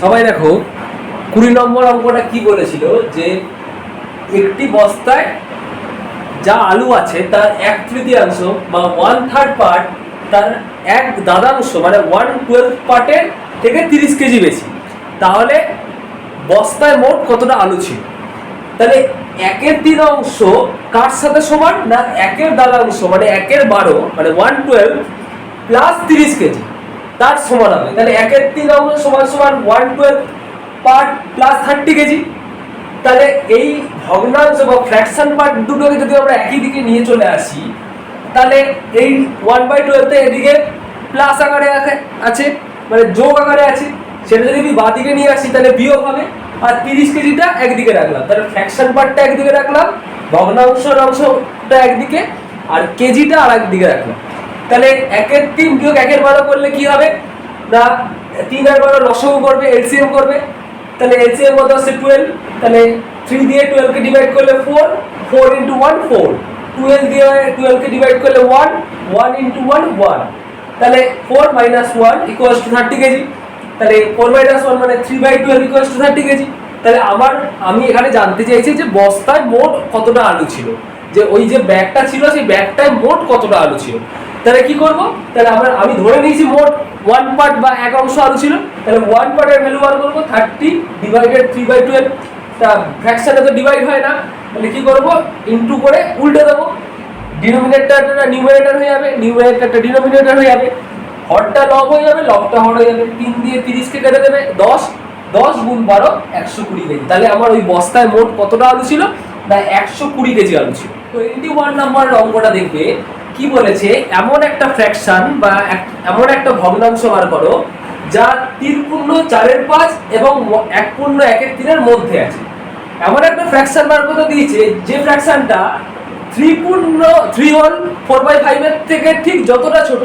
সবাই দেখো 20 নম্বর অঙ্কটা কি বলেছিল যে একটি বস্তায় যা আলু আছে তার 1/3 বা 1/3 পার্ট তার 1/10 মানে 1/12 পার্টের থেকে 30 কেজি বেশি, তাহলে বস্তায় মোট কতটা আলু ছিল। তাহলে 1/3 কার সাথে সমান না 1/10 মানে 1/12 মানে 1/12 প্লাস 30 কেজি তার সমান হবে। তাহলে 1/3 সমান সমান 1/12 পার্ট প্লাস 30 কেজি। তাহলে এই ভগ্নাংশ বা ফ্র্যাকশন পার্ট দুটোকে যদি আমরা একই দিকে নিয়ে চলে আসি, তাহলে এই 1/12 এদিকে প্লাস আকারে আছে মানে যোগ আকারে আছে, সেটা যদি আমি বাঁ দিকে নিয়ে আসি তাহলে বিয়োগ হবে। আর 30 কেজিটা একদিকে রাখলাম, তাহলে ফ্র্যাকশন পার্টটা একদিকে রাখলাম, ভগ্নাংশের অংশটা একদিকে, আর কেজিটা আর একদিকে রাখলাম। তাহলে 1/3 বিয়োগ 1/12 করলে কি হবে না 3 আর 12 লসাগু করবে, এলসিএম করবে। তাহলে এলসিএম কত আছে 12, তাহলে 3 দিয়ে 12 কে ডিভাইড করলে 4, 4 × 1 4, 12 দিয়ে 12 কে ডিভাইড করলে 1, 1 × 1 1, তাহলে 4 - 1 = 30 কেজি। তাহলে 4 - 1 মানে 3/12 = 30 কেজি। তাহলে আমি এখানে জানতে চাইছি যে বস্তায় মোট কতটা আলু ছিল, যে ওই যে ব্যাগটা ছিল সেই ব্যাগটায় মোট কতটা আলু ছিল। তাহলে কি করব, তাহলে আমি ধরে নিয়েছি মোট 1 পার্ট বা 1 অংশ আলু ছিল, তাহলে 1 পার্টের ভ্যালু বার করব 30 ডিভাইডেড 3/12। তা ফ্র্যাকশনে তো ডিভাইড হয় না, তাহলে কি করব ইনটু করে উল্টে দেব, ডিনোমিনেটরটা নিউমারেটর হয়ে যাবে, নিউমারেটরটা ডিনোমিনেটর হয়ে যাবে, হরটা লব হয়ে যাবে, লবটা হর হয়ে যাবে। 3 দিয়ে 30 কে কেটে দেবে 10, 10 × 12 120 কেজি। তাহলে আমার ওই বস্তায় মোট কতটা আলু ছিল না 120 কেজি আলু ছিল। 21 নম্বরের অঙ্কটা দেখবে কি বলেছে, এমন একটা ফ্র্যাকশন বা এমন একটা ভগ্নাংশ বার করো যা 3.4/5 এবং 1.1/3 মধ্যে আছে। এমন একটা ফ্র্যাকশন বার করতে দিয়েছে যে ফ্র্যাকশনটা 3.4/5 এর থেকে ঠিক যতটা ছোট,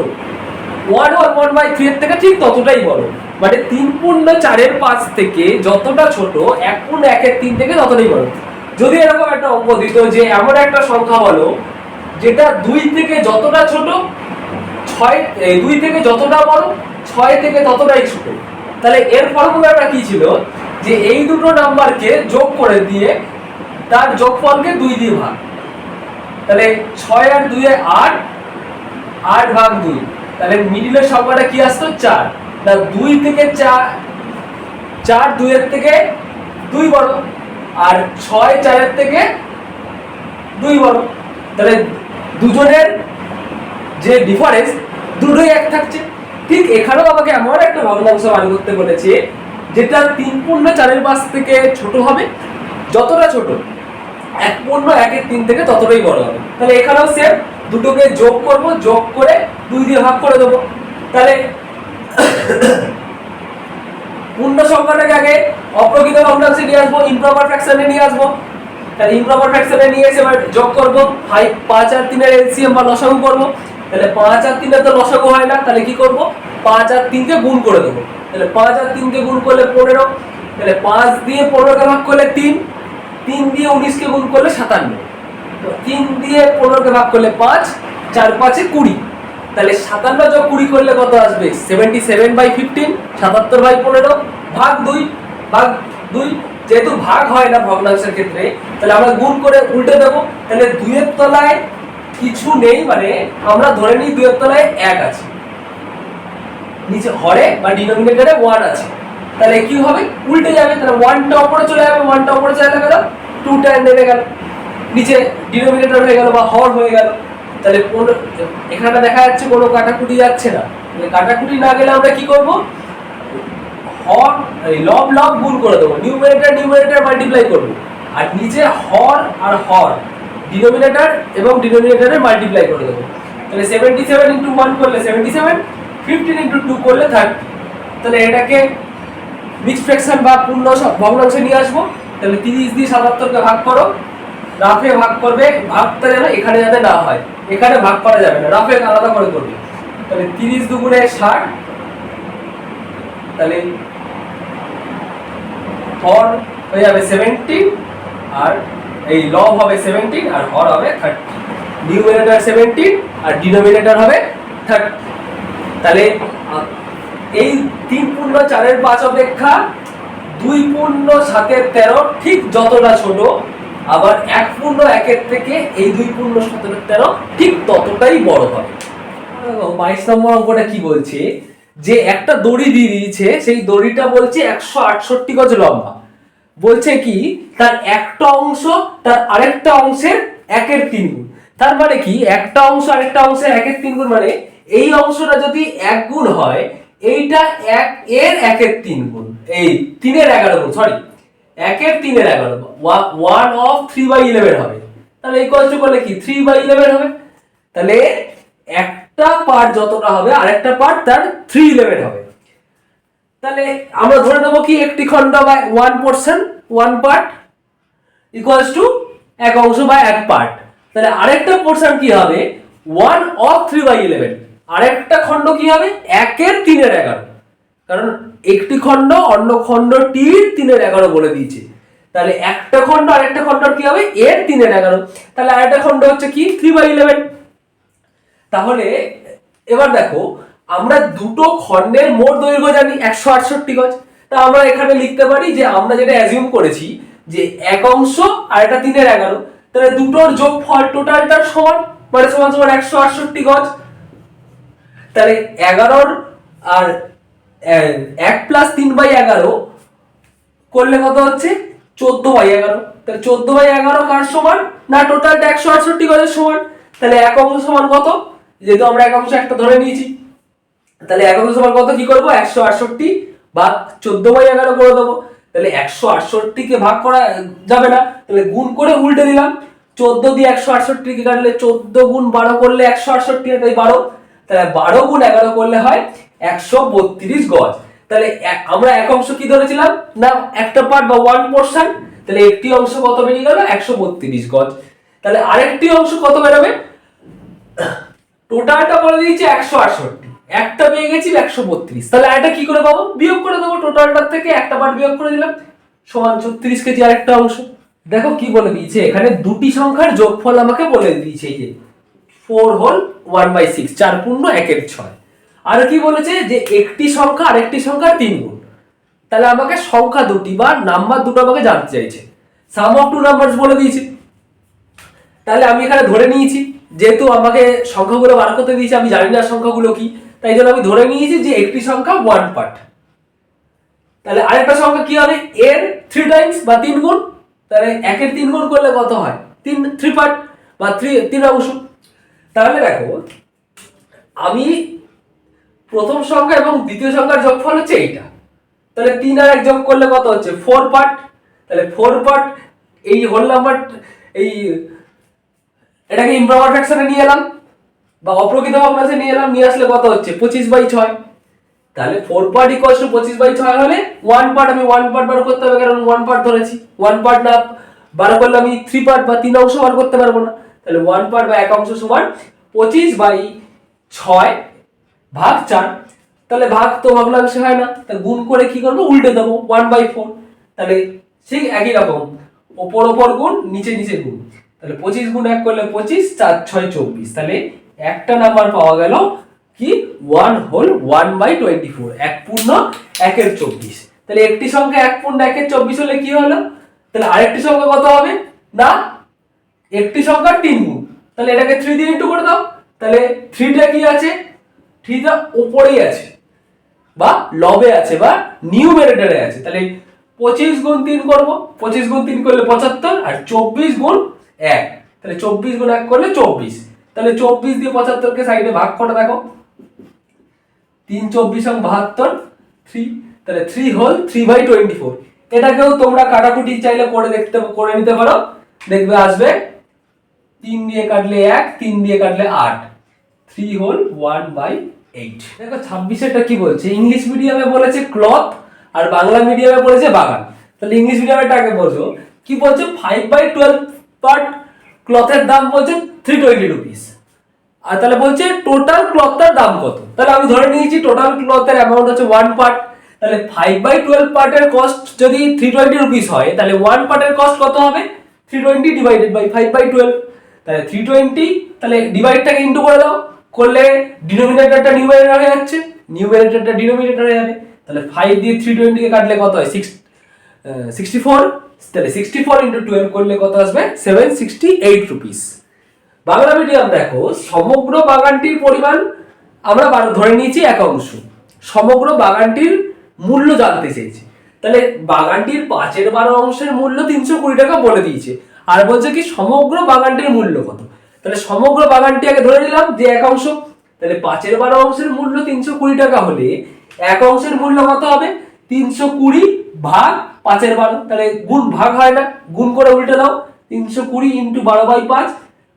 1/3 এর থেকে ঠিক ততটাই বড়, মানে 3.4/5 থেকে যতটা ছোট 1.1/3 থেকে ততটাই বড়। যদি এরকম একটা অঙ্ক দিত যে এমন একটা সংখ্যা বলো যেটা 2 থেকে যতটা ছোট 6, 2 থেকে যতটা বড় 6 থেকে ততটাই ছোট, তাহলে এর ফর্মুলাটা কি ছিল যে এই দুটো নাম্বারকে যোগ করে দিয়ে তার যোগফলকে 2 দিয়ে ভাগ, তাহলে 6 আর 2 এ 8, 8 ভাগ 2, তাহলে মিডিলের সংখ্যাটা কি আসতো 4। না 2 থেকে 4 2 এর থেকে 2 বড়, আর 6 4 এর থেকে 2 বড়, তাহলে দুজনের যে ডিফারেন্স দুটোই এক থাকছে। ঠিক এখানেও আমাকে এমন একটা ভগ্নাংশ বার করতে বলেছে যেটা 3.4/5 থেকে ছোট হবে, যতটা ছোট 1.1/3 থেকে ততটাই বড় হবে। তাহলে এখানেও সেম, দুটোকে যোগ করব, যোগ করে 2 দিয়ে ভাগ করে দেবো। তাহলে পূর্ণ সংখ্যাটাকে আগে অপ্রকৃত ভগ্নাংশে নিয়ে আসবো, ইমপ্রপার ফ্র্যাকশনে নিয়ে আসবো। তাহলে ইমপ্রপার ফ্র্যাকশনে নিয়ে এসে এবার যোগ করব, 5 আর 3 এর এলসিএম বা লসাগু করব। তাহলে 5 আর 3 এর তো লসাগু হয় না, তাহলে কি করব 5 আর 3 কে গুণ করে দেবো। তাহলে 5 আর 3 কে গুণ করলে 15, তাহলে 5 দিয়ে 15 কে ভাগ করলে 3, 3 দিয়ে 19 কে গুণ করলে 57, 3 দিয়ে 15 কে ভাগ করলে 5, 4 5 এ 20, তাহলে 57 যোগ 20 করলে কত আসবে 77/15, 77/15 ভাগ 2, ভাগ 2, যেহেতু ভাগ হয় না ভগ্নাংশের ক্ষেত্রে তাহলে আমরা গুণ করে উল্টে দেব। তাহলে 2 এর তলায় কিছু নেই, মানে আমরা ধরে নিই 2 এর তলায় 1 আছে, নিচে হরে বা ডিনোমিনেটরে 1 আছে, তাহলে কি হবে উল্টে যাবে, তাহলে 1টা উপরে চলে যাবে, 1টা উপরে চলে গেল, 2টা নেমে গেল, নিচে ডিনোমিনেটর হয়ে গেল বা হর হয়ে গেল। তাহলে এখানে দেখা যাচ্ছে কোনো কাটাকুটি যাচ্ছে না, কাটাকুটি না গেলে আমরা কি করব হর লব লব গুণ করে দেবো, নিউমারেটর মাল্টিপ্লাই করব, আর নিচে হর আর হর ডিনোমিনেটর এবং ডিনোমিনেটরে মাল্টিপ্লাই করে দেবো। তাহলে 77 × 1 করলে 77, 15 × 2 করলে 30। তাহলে এটাকে মিক্সড ফ্র্যাকশন বা পূর্ণ ভগ্নাংশে নিয়ে আসবো। তাহলে 30 দিয়ে 77 কে ভাগ করো, রাফে ভাগ করবে, ভাগটা যেন এখানে যাতে না হয়, এখানে ভাগ করা যাবে না, রাফে আলাদা করে করবে। তাহলে 30 দুগুণে 60, তাহলে হর হয়ে যাবে 70 আর এই লব হবে 17 আর হর হবে 30, নিউমারেটর 17 আর ডিনোমিনেটর হবে 30। তাহলে এই 3.4/5 অপেক্ষা 2×7=13 ঠিক যতটা ছোট, আবার 1×1 থেকে এই 2×17=13 ঠিক ততটাই বড় হবে। 22 নম্বর অঙ্কটা কি বলছে, যে একটা দড়ি দিয়ে দিয়েছে, সেই দড়িটা বলছে 168 গজ লম্বা, বলছে কি তার একটা অংশ তার আরেকটা অংশের 1/3 গুণ। তার মানে কি একটা অংশ আরেকটা অংশের 1/3 গুণ, মানে এই অংশটা যদি 1 গুণ হয়, এইটা 1 এর 1/3 গুণ, এই 3/11 গুণ, সরি 1/3 1 অফ 3/11 হবে। তাহলে ইকুয়াল টু করলে কি 3/11 হবে। তাহলে একটা পার্ট যতটা হবে আরেকটা পার্ট তার 3/11 হবে। তাহলে আমরা ধরে নেব কি একটি খণ্ড বা 1 পোরশন 1 পার্ট ইকুয়ালস টু এক অংশ বা এক পার্ট। তাহলে আরেকটা পোরশন কি হবে 1 অফ 3/11, আরেকটা খণ্ড কি হবে 1/3/11, কারণ একটি খণ্ড অন্য খণ্ডটির 3/11 বলে দিয়েছে। তাহলে একটা খণ্ড আরেকটা খণ্ডর কি হবে এর 3/11, তাহলে আরেকটা খণ্ড হচ্ছে কি 3/11। তাহলে এবার দেখো আমরা দুটো খণ্ডের মোট দৈর্ঘ্য জানি 168 গজ। তা আমরা এখানে লিখতে পারি যে আমরা যেটা অ্যাজিউম করেছি যে এক অংশ আর এটা 3/11, তাহলে দুটোর যোগফল টোটালটার সমান, মানে সমান সমান 168 গজ। তাহলে 11 আর 1 প্লাস 3/11 করলে কত হচ্ছে 14/11। তাহলে 14/11 কার সমান না টোটালটা 168 গজের সমান। তাহলে এক অংশ সমান কত, যেহেতু আমরা এক অংশ একটা ধরে নিয়েছি, তাহলে এক অংশ সমান কত কি করব 168 ভাগ 14/11 করে দেবো। তাহলে 168 কে ভাগ করা যাবে না, তাহলে গুণ করে উল্টে দিলাম, 14 দিয়ে 168 কে কাটলে 14 গুণ 12 করলে 168, তাই 12, তাহলে 12 গুণ 11 করলে হয় 132 গজ। তাহলে আমরা এক অংশ কি ধরেছিলাম না একটা পার্ট বা 1 পোরশন, তাহলে একটি অংশ কত বেরিয়ে গেল 132 গজ। তাহলে আরেকটি অংশ কত বেরোবে, টোটালটা বলে দিয়েছে 168, একটা পেয়ে গেছি 132, তাহলে এটা কি করে পাবো বিয়োগ করে দেবো, টোটালটার থেকে একটা পার্ট বিয়োগ করে দিলাম সমান 36 কেজি আরেকটা অংশ। দেখো কি বলে দিয়েছে এখানে, দুটি সংখ্যার যোগফল আমাকে বলে দিয়েছে, এই যে 4 হোল 1/6, 4×1=6। আর কি বলেছে যে একটি সংখ্যা আরেকটি সংখ্যার 3 গুণ। তাহলে আমাকে সংখ্যা দুটি বা নাম্বার দুটো আমাকে জানতে চাইছে, সাম অফ টু নাম্বারস বলে দিয়েছে। তাহলে আমি এখানে ধরে নিয়েছি, যেহেতু আমাকে সংখ্যাগুলো বার করতে দিয়েছে, আমি জানি না সংখ্যাগুলো কি, তাই জন্য আমি ধরে নিয়েছি যে একটি সংখ্যা 1 পার্ট। তাহলে আরেকটা সংখ্যা কি হবে এর 3 টাইমস বা 3 গুণ, তাহলে 1 এর 3 গুণ করলে কত হয় 3 পার্ট বা 3 অংশ। তাহলে দেখো আমি প্রথম সংখ্যা এবং দ্বিতীয় সংখ্যার যোগফল হচ্ছে এইটা, তাহলে 3 আর 1 যোগ করলে কত হচ্ছে 4 পার্ট। তাহলে 4 পার্ট এই হোল নাম্বার, এই এটাকে ইমপ্রপার ফ্র্যাকশনে নিয়ে এলাম বা অপ্রকৃত ভগ্নাংশে নিয়ে এলাম, নিয়ে আসলে কত হচ্ছে 25/6। তাহলে 4 পার্ট ইকুয়ালস টু 25/6 হলে 1 পার্ট, আমি 1 পার্ট বার করতে হবে কারণ 1 পার্ট ধরেছি, 1 পার্ট না বার করলে আমি 3 পার্ট বা 3 অংশ বার করতে পারবো না। তাহলে 1 পার্ট বা এক অংশ সমান 25/6 ভাগ 4। তাহলে ভাগ তো ভগ্নাংশে হয় না, তাহলে গুণ করে কি করব উল্টে দেবো 1/4। তাহলে ঠিক একই রকম ওপর ওপর গুণ নিচে নিচে গুণ, তাহলে 25 গুণ 1 করলে 25, 4 6 24। তাহলে একটা নাম্বার পাওয়া গেল কি 1 হোল 1/24, 1/1/24। তাহলে একটি সংখ্যা 1/1/24 হলে কি হলো, তাহলে আরেকটি সংখ্যা কত হবে না একটি সংখ্যা 3 গুণ, তাহলে এটাকে 3 দিয়ে ইনটু করে দাও। তাহলে 3টা কি আছে 3টা উপরেই আছে বা লবে আছে বা নিউমারেটরে আছে। তাহলে 25 গুণ 3 করব, 25 গুণ 3 করলে 75, আর 24 গুণ 1, তাহলে 24 গুণ 1 করলে 24। তাহলে 24 দিয়ে 75 কে সাইডে ভাগ করে দেখো, 3 24 এবং 72 3, তাহলে 3 হোল 3/24। এটাকেও তোমরা কাটাকুটি চাইলে করে নিতে পারো, দেখবে আসবে 3 দিয়ে কাটলে 1, 3 দিয়ে কাটলে 8, 3 হোল 1/8। দেখো 26 কি বলছে, ইংলিশ মিডিয়ামে বলেছে ক্লথ আর বাংলা মিডিয়ামে বলেছে বাগান। তাহলে ইংলিশ মিডিয়ামে আগে বলছো কি বলছে 5/12 পার্ট ক্লথের দাম বলছে 320 রুপিস, আর তাহলে বলছে টোটাল ক্লথটার দাম কত। তাহলে আমি ধরে নিয়েছি টোটাল ক্লথের অ্যামাউন্ট হচ্ছে 1 পার্ট, তাহলে 5/12 পার্টের কস্ট যদি 320 রুপিস হয়, তাহলে 1 পার্টের কস্ট কত হবে 320 ডিভাইডেড বাই 5/12। তাহলে 320, তাহলে ডিভাইডটাকে ইনটু করে দাও, করলে ডিনোমিনেটরটা নিউমারেটর হয়ে যাচ্ছে, নিউমারেটরটা ডিনোমিনেটর হয়ে যাবে। তাহলে 5 দিয়ে 320 কে কাটলে কত হয় 64, তাহলে 64 ইন্টু 12 করলে কত আসবে 768 রুপিস। বাংলা মিডিয়াম দেখো, সমগ্র বাগানটির পরিমাণ আমরা ধরে নিয়েছি 1 অংশ, সমগ্র বাগানটির মূল্য জানতে চেয়েছি। তাহলে বাগানটির 5/12 অংশের মূল্য 320 টাকা বলে দিয়েছে, আর বলছে কি সমগ্র বাগানটির মূল্য কত। তাহলে সমগ্র বাগানটি আগে ধরে নিলাম যে 1 অংশ, তাহলে 5/12 অংশের মূল্য 320 টাকা হলে 1 অংশের মূল্য কত হবে 320 ভাগ 5/12, তাহলে গুণ ভাগ হয় না, গুণ করে উল্টে দাও, 320 ইন্টু 12/5,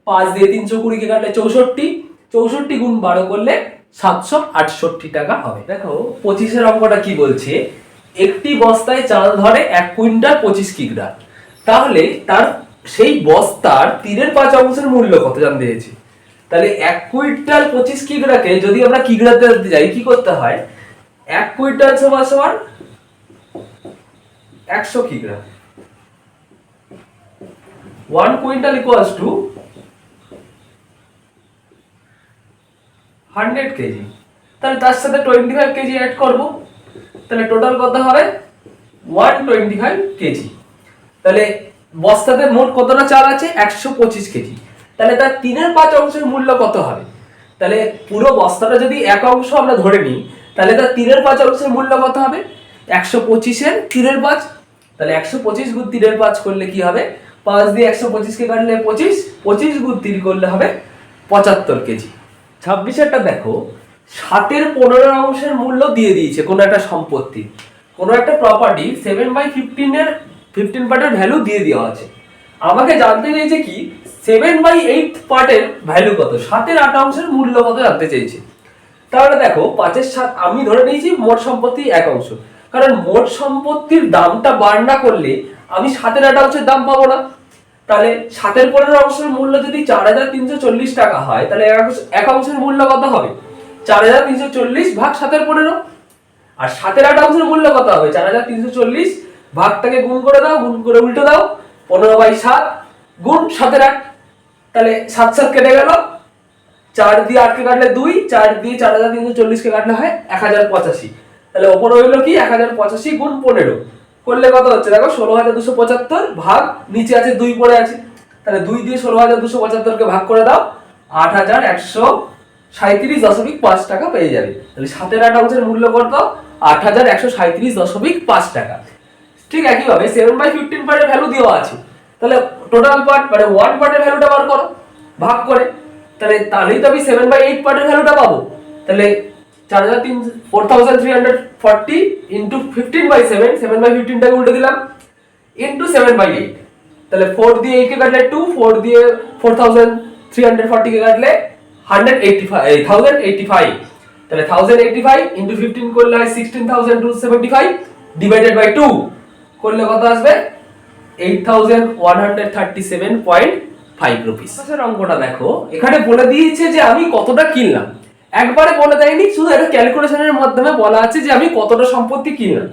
5 দিয়ে 320 কে কাটলে 64, 64 গুণ 12 করলে 768 টাকা হবে। দেখো 25 অঙ্কটা কি বলছে, একটি বস্তায় চাল ধরে 1 কুইন্টাল 25 কিগ্রা, তাহলে তার সেই বস্তার 3/5 অংশের মূল্য কত জানতে চেয়েছি। তাহলে 1 কুইন্টাল 25 কিগ্রাকে যদি আমরা কিগ্রাতে দিতে যাই কি করতে হয়, 1 কুইন্টাল সমান 100 কিগ্রা, 1 কুইন্টাল ইকুয়ালস টু 100 কেজি। তাহলে তার সাথে 25 কেজি অ্যাড করব, তাহলে টোটাল কত হবে 125 কেজি। তাহলে বস্তাতে মোট কতটা চাল আছে 125 কেজি, তাহলে তার 3/5 অংশের মূল্য কত হবে। তাহলে পুরো বস্তাটা যদি 1 অংশ আমরা ধরে নিই, তাহলে তার 3/5 অংশের মূল্য কত হবে 125 এর 3/5, তাহলে 125 গুণ 3/5 করলে কি হবে 5 দিয়ে 125 কে কাটলে 25, 25 গুণ 3 করলে হবে 75 কেজি। 26 দেখো, 7/15 অংশের মূল্য দিয়ে দিয়েছে কোনো একটা সম্পত্তি, কোনো একটা প্রপার্টি 7/15 এর 15 পার্টের ভ্যালু দিয়ে দেওয়া আছে। আমাকে জানতে চাইছে কি 7/8 পার্টের ভ্যালু কত, 7/8 অংশের মূল্য কত জানতে চাইছে। তাহলে দেখো 5/7 আমি ধরে নিয়েছি মোট সম্পত্তি 1 অংশ, কারণ মোট সম্পত্তির দামটা বার না করলে আমি 7/8 অংশের দাম পাবো না। তাহলে 7/15 অংশের মূল্য যদি 4340 টাকা হয়, তাহলে 1 অংশের মূল্য কত হবে 4340 ভাগ 7/15, আর 7/8 অংশের মূল্য কত হবে 4340 ভাগটাকে গুণ করে দাও, গুণ করে উল্টে দাও, 15/7 গুণ 7/8, তাহলে 7 কেটে গেল, 4 দিয়ে 8 কে কাটলে 2, 4 দিয়ে 4340 কে কাটলে হয় 1085, তাহলে উপরে হলো কি 1085 গুণ 15 করলে কত হচ্ছে দেখো 16275 ভাগ নিচে আছে 2 পড়ে আছে, তাহলে 2 দিয়ে 16275 কে ভাগ করে দাও, 8137.5 টাকা পেয়ে যাবে। তাহলে 7/8 অংশের মূল্য কত 8137.5 টাকা। ঠিক একইভাবে 7/15 পার্টের ভ্যালু দেওয়া আছে, তাহলে টোটাল পার্ট মানে 1 পার্টের ভ্যালুটা বার করো ভাগ করে, তাহলেই তো আমি 7/8 পার্টের ভ্যালুটা পাবো। তাহলে 4340 ইনটু 15/7, 7/15 টাকে উল্টে দিলাম, ইনটু 7/8, তাহলে 4 দিয়ে 8 কে কাটলে 2, 4 দিয়ে 4340 কে কাটলে 1085, তাহলে 1085 ইনটু 15 করলে হয় 16275 ডিভাইডেড বাই 2 করলে কত আসবে 8137.5 রুপিস। অঙ্কটা দেখো, এখানে বলে দিয়েছে যে আমি কতটা কিনলাম, একবারে বলে দেয়নি, শুধু একটা ক্যালকুলেশনের মাধ্যমে বলা আছে যে আমি কতটা সম্পত্তি কিনলাম।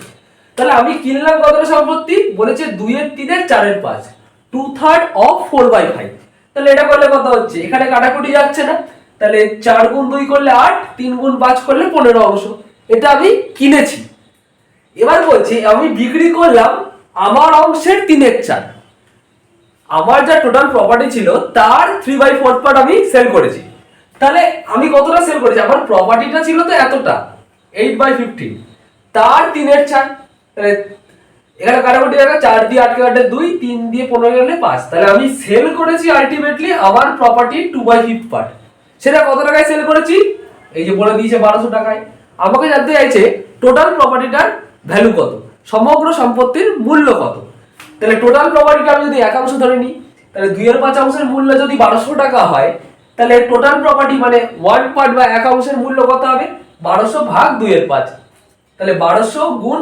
তাহলে আমি কিনলাম কতটা সম্পত্তি বলেছে 2/3 4/5, 2/3 অফ 4/5, তাহলে এটা করলে কত হচ্ছে, এখানে কাটাকুটি যাচ্ছে না, তাহলে 4 গুণ 2 করলে 8, 3 গুণ 5 করলে 15 অংশ, এটা আমি কিনেছি। এবার বলছি আমি বিক্রি করলাম আমার অংশের 3/4, আমার যা টোটাল প্রপার্টি ছিল তার 3/4 পার্ট আমি সেল করেছি। তাহলে আমি কতটা সেল করেছি, আমার প্রপার্টিটা ছিল তো এতটা 8/15, তার 3/4, তাহলে এখানে কাটাকুটি দেখা 4 দিয়ে 8 কাটলে 2, 3 দিয়ে 15 গেলে 5, তাহলে আমি সেল করেছি আলটিমেটলি আমার প্রপার্টি 2/5 পার্ট। সেটা কত টাকায় সেল করেছি, এই যে বলে দিয়েছে 1200 টাকায়। আমাকে জানতে চাইছে টোটাল প্রপার্টিটার ভ্যালু কত, সমগ্র সম্পত্তির মূল্য কত। তাহলে টোটাল প্রপার্টিটা আমি যদি 1 অংশ ধরে নিই, তাহলে 2/5 অংশের মূল্য যদি 1200 টাকা হয়, তাহলে টোটাল প্রপার্টি মানে 1 পার্ট বা 1 অংশের মূল্য কত হবে 1200 ভাগ 2/5, তাহলে 1200 গুণ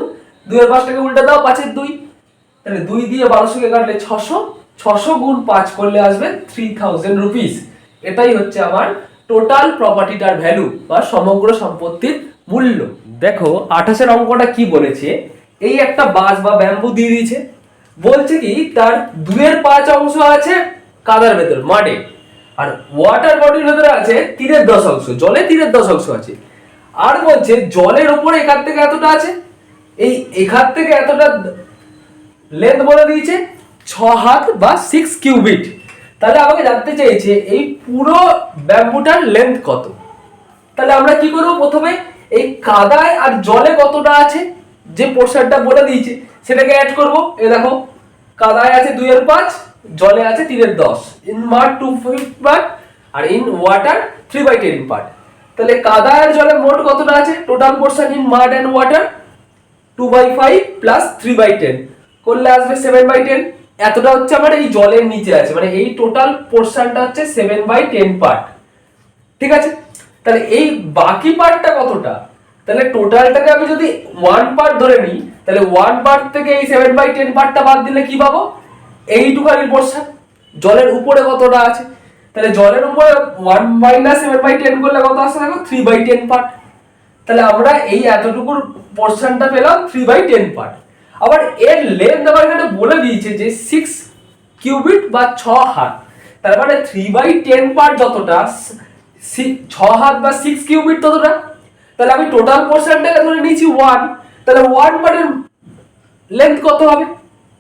2/5 টাকে উল্টে দাও 5/2, তাহলে 2 দিয়ে 1200 কে কাটলে 600, 600 গুণ 5 করলে আসবে 3000 রুপিস। এটাই হচ্ছে আমার টোটাল প্রপার্টিটার ভ্যালু বা সমগ্র সম্পত্তির মূল্য। দেখো 28 অঙ্কটা কি বলেছে, এই একটা বাঁশ বা ব্যাম্বু দিয়ে দিয়েছে, বলছে কি তার 2/5 অংশ আছে কাদার ভেতর মাঠে, আর ওয়াটার বডির ভেতরে আছে 3/10 অংশ, জলে 3/10 অংশ আছে, আর বলছে জলের উপরে এখান থেকে এতটা আছে, এই এখান থেকে এতটা লেন্থ বলে দিয়েছে 6 হাত বা 6 কিউবিট। তাহলে আমাকে জানতে চাইছে এই পুরো ব্যাম্বুটার লেন্থ কত। তাহলে আমরা কি করব, প্রথমে এই কাদায় আর জলে কতটা আছে যে পোর্শনটা বলে দিয়েছে সেটাকে অ্যাড করব। এই দেখো কাদায় আছে 2/5, জলে আছে 3/10, ইন মাড 2/5 পার্ট আর ইন ওয়াটার 3/10 পার্ট। তাহলে কাদা আর জলে মোট কতটা আছে, total portion in mud and water 2/5 plus 3/10 করলে আসবে 7/10। এতটা হচ্ছে আমার এই জলের নিচে আছে, মানে এই টোটাল পোর্শনটা হচ্ছে 7/10 পার্ট। ঠিক আছে, তাহলে এই বাকি পার্টটা কতটা, তাহলে টোটালটাকে আমি যদি 1 পার্ট ধরে নিই তাহলে 1 পার্ট থেকে এই 7/10 পার্টটা বাদ দিলে কি পাবো, এইটুখানি পোর্শন। জলের উপরে কতটা আছে, তাহলে জলের উপরে 1 মাইনাস 7/10 করলে কত আসে দেখো 3/10 পার্ট। তাহলে আমরা এই এতটুকুর পোর্শনটা পেলাম 3/10 পার্ট। আবার এর লেন্থ আমার এখানে বলে দিয়েছে যে 6 কিউবিট বা 6 হাত। তার মানে 3/10 পার্ট যতটা 6 হাত বা 6 কিউবিট ততটা। তাহলে আমি টোটাল পোর্শনটাকে ধরে নিয়েছি 1, তাহলে 1 পার্টের লেন্থ কত হবে,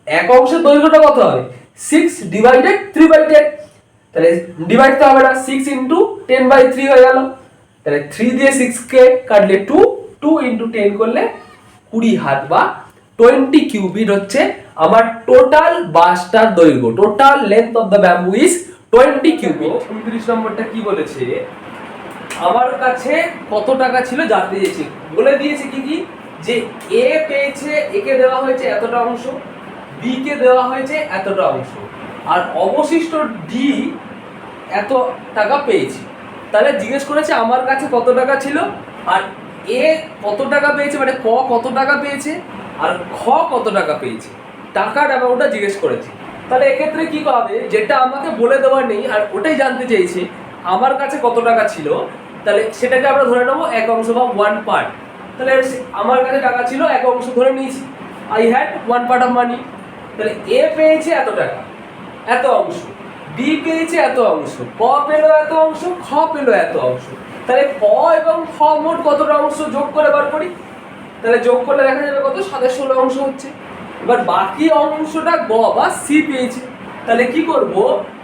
এক অংশের দৈর্ঘ্যটা কত হবে 6 ডিভাইডেড 3/10। তাহলে ডিভাইড তো হবে না, 6 ইনটু 10/3 হয়ে গেল। তাহলে 3 দিয়ে 6 কে কাটলে 2, 2 ইনটু 10 করলে 20 হাত বা 20 কিউবিট হচ্ছে আমার টোটাল বাঁশটার দৈর্ঘ্য। Total length of the bamboo is 20 cubit. 29 নম্বরটা কি বলেছে, আমার কাছে কত টাকা ছিল জানতে চেয়েছি। বলে দিয়েছে কি কি, যে এ পেয়েছে, একে দেওয়া হয়েছে এতটা অংশ, বি কে দেওয়া হয়েছে এতটা অংশ, আর অবশিষ্ট ডি এত টাকা পেয়েছি। তাহলে জিজ্ঞেস করেছে আমার কাছে কত টাকা ছিল, আর এ কত টাকা পেয়েছে, মানে ক কত টাকা পেয়েছে আর খ কত টাকা পেয়েছে, টাকার অ্যামাউন্টটা জিজ্ঞেস করেছে। তাহলে এক্ষেত্রে কি হবে, যেটা আমাকে বলে দেওয়া নেই আর ওটাই জানতে চাইছে আমার কাছে কত টাকা ছিল, তাহলে সেটাকে আমরা ধরে নেবো এক অংশ বা 1 পার্ট। তাহলে আমার কাছে টাকা ছিল এক অংশ ধরে নিয়েছি, I had 1 part of money. তাহলে এ পেয়েছে এত টাকা, এত অংশ, বি পেয়েছে এত অংশ, ক পেলো এত অংশ, খ পেলো এত অংশ। তাহলে ক এবং খ মোট কতটা অংশ যোগ করে বার করি, তাহলে যোগ করলে দেখা যাবে কত 16 অংশ হচ্ছে। এবার বাকি অংশটা গ বা সি পেয়েছে, তাহলে কি করব,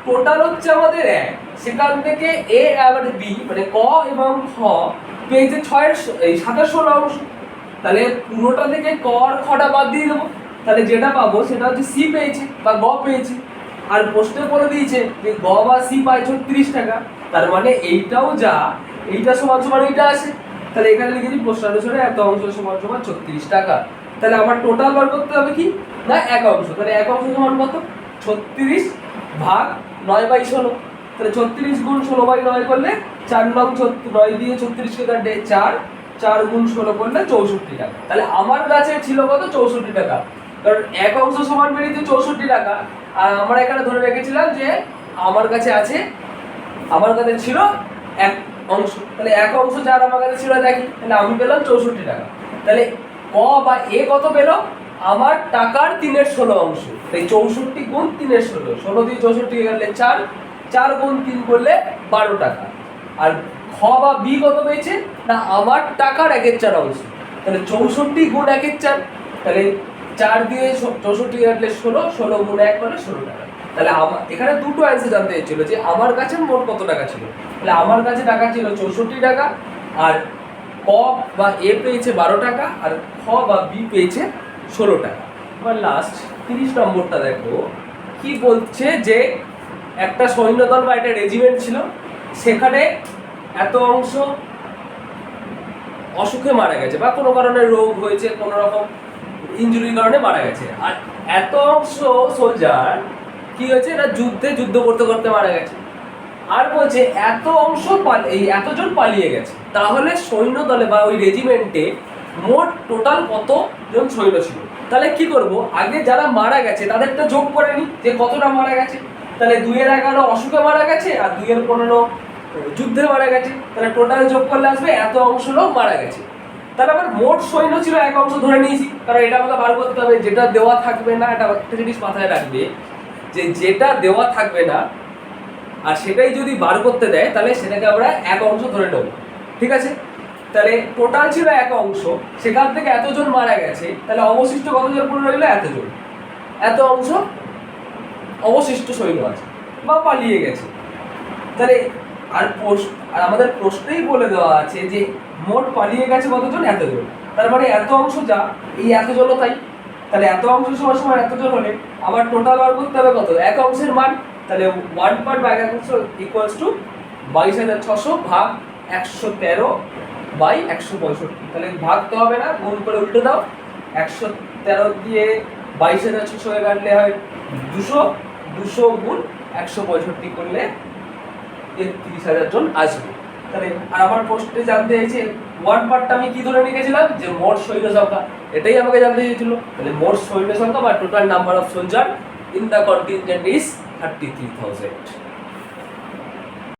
টোটাল হচ্ছে আমাদের 1, সেখান থেকে এ আর বি মানে ক এবং খ পেয়েছে 16 অংশ। তাহলে পুরোটা থেকে ক আর খটা বাদ দিয়ে দেবো, তাহলে যেটা পাবো সেটা হচ্ছে সি পেয়েছে বা গ পেয়েছে। আর প্রশ্নে বলে দিয়েছে যে গ বা সি পায় 36 টাকা, তার মানে এইটাও যা এইটা সমান সমান এইটা আছে। তাহলে এখানে লিখেছি প্রশ্ন অনুসারে এত অংশ সমান সমান 36 টাকা। তাহলে আমার টোটাল বার করতে হবে কি না এক অংশ, তাহলে এক অংশ সমান কত 36 ভাগ 9/16। তাহলে 36 গুণ 16/9 করলে 4 নং 9 দিয়ে 36 কে কাটে 4, 4 গুণ 16 করলে 64 টাকা। তাহলে আমার কাছে ছিল কত 64 টাকা, কারণ এক অংশ সমান বেরিয়েছে 64 টাকা। আর আমরা এখানে ধরে রেখেছিলাম যে আমার কাছে ছিল এক অংশ, তাহলে এক অংশ যার আমার কাছে ছিল দেখি, তাহলে আমি পেলাম 64 টাকা। তাহলে ক বা এ কত পেল, আমার টাকার 3/16 অংশ, তাই 64 গুণ 3/16, 16 দিয়ে 64 গেলে 4, 4 গুণ 3 করলে 12 টাকা। আর খ বা বি কত পেয়েছে না আমার টাকার 1/4 অংশ, তাহলে 64 গুণ 1/4, তাহলে 4 দিয়ে 64 কাটলে 16, 16 গুণ 1 করলে 16 টাকা। তাহলে এখানে দুটো অ্যান্সার জানতে চাইছিল যে আমার কাছে মোট কত টাকা ছিল। তাহলে আমার কাছে টাকা ছিল 64 টাকা, আর ক বা এ পেয়েছে 12 টাকা, আর খ বা বি পেয়েছে 16 টাকা। এবার লাস্ট 30 নম্বরটা দেখো কি বলছে, যে একটা সৈন্যদল বা একটা রেজিমেন্ট ছিল, সেখানে এত অংশ অসুখে মারা গেছে বা কোনো কারণে রোগ হয়েছে, কোনো রকম ইনজুরির কারণে মারা গেছে, আর এত অংশ সোলজার কি হয়েছে না যুদ্ধ করতে করতে মারা গেছে। আর বলছে এত অংশ এতজন পালিয়ে গেছে, তাহলে সৈন্য দলে বা ওই রেজিমেন্টে মোট টোটাল কতজন সৈন্য ছিল। তাহলে কি করব, আগে যারা মারা গেছে তাদেরটা যোগ করে নি যে কতটা মারা গেছে। তাহলে 2-11 অসুখে মারা গেছে আর 2-15 যুদ্ধে মারা গেছে, তাহলে টোটাল যোগ করলে আসবে এত অংশ লোক মারা গেছে। তাহলে আমার মোট সৈন্য ছিল এক অংশ ধরে নিয়েছি, কারণ এটা আমাকে বার করতে হবে, যেটা দেওয়া থাকবে না, এটা একটা জিনিস মাথায় রাখবে যে যেটা দেওয়া থাকবে না আর সেটাই যদি বার করতে দেয় তাহলে সেটাকে আমরা এক অংশ ধরে নেব। ঠিক আছে, তাহলে টোটাল ছিল এক অংশ, সেখান থেকে এতজন মারা গেছে, তাহলে অবশিষ্ট কতজন পড়ে রইল এতজন। এত অংশ অবশিষ্ট সৈন্য আছে বা পালিয়ে গেছে। তাহলে আর আমাদের প্রশ্নেই বলে দেওয়া আছে যে মোট পালিয়ে গেছে কতজন, এতজন। তার মানে এত অংশ যা, এই এতজনও তাই। তাহলে এত অংশ সমান এতজন হলে আবার টোটাল বার করতে হবে কত, এক অংশের মান। তাহলে 1 পার্ট বা 1 অংশ ইকুয়ালস টু 22,600 ভাগ 113 বাই 165। তাহলে ভাগ তো হবে না, গুণ করে উল্টে দাও। 113 দিয়ে 22,600 কাটলে হয় 200, 200 গুণ 165 করলে 33,000 জন আসবে। তাহলে আর আমার প্রশ্নে জানতে চাইছে ওয়ান পার্টটা আমি কি ধরে রেখেছিলাম, যে মোট সৈন্য সংখ্যা, এটাই আমাকে জানতে চেয়েছিল। তাহলে মোট সৈন্য সংখ্যা বা total number of soldier in the contingent is 33,000।